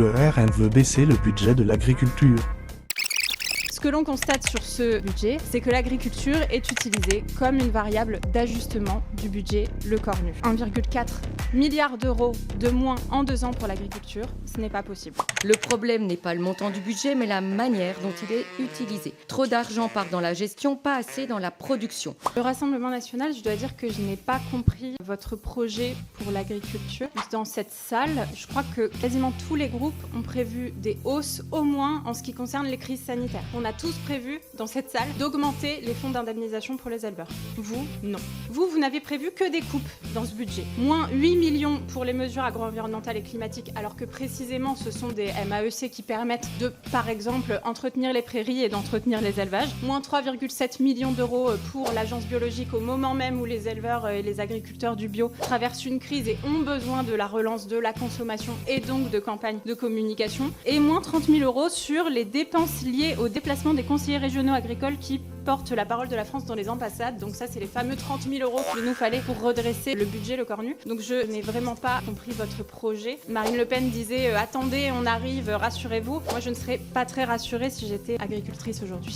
Le RN veut baisser le budget de l'agriculture. Ce que l'on constate sur ce budget, c'est que l'agriculture est utilisée comme une variable d'ajustement du budget Le Cornu. 1,4 milliard d'euros de moins en 2 ans pour l'agriculture, ce n'est pas possible. Le problème n'est pas le montant du budget, mais la manière dont il est utilisé. Trop d'argent part dans la gestion, pas assez dans la production. Le Rassemblement national, je dois dire que je n'ai pas compris votre projet pour l'agriculture. Dans cette salle, je crois que quasiment tous les groupes ont prévu des hausses, au moins en ce qui concerne les crises sanitaires. On a tous prévu dans cette salle d'augmenter les fonds d'indemnisation pour les éleveurs. Vous, non. Vous n'avez prévu que des coupes dans ce budget. Moins 8 millions pour les mesures agro-environnementales et climatiques, alors que précisément ce sont des MAEC qui permettent de, par exemple, entretenir les prairies et d'entretenir les élevages. Moins 3,7 millions d'euros pour l'agence biologique au moment même où les éleveurs et les agriculteurs du bio traversent une crise et ont besoin de la relance de la consommation et donc de campagnes de communication. Et moins 30 000 euros sur les dépenses liées au déplacement des conseillers régionaux agricoles qui portent la parole de la France dans les ambassades. Donc ça, c'est les fameux 30 000 euros qu'il nous fallait pour redresser le budget Le Cornu. Donc je n'ai vraiment pas compris votre projet. Marine Le Pen disait attendez, on arrive, rassurez-vous. Moi, je ne serais pas très rassurée si j'étais agricultrice aujourd'hui.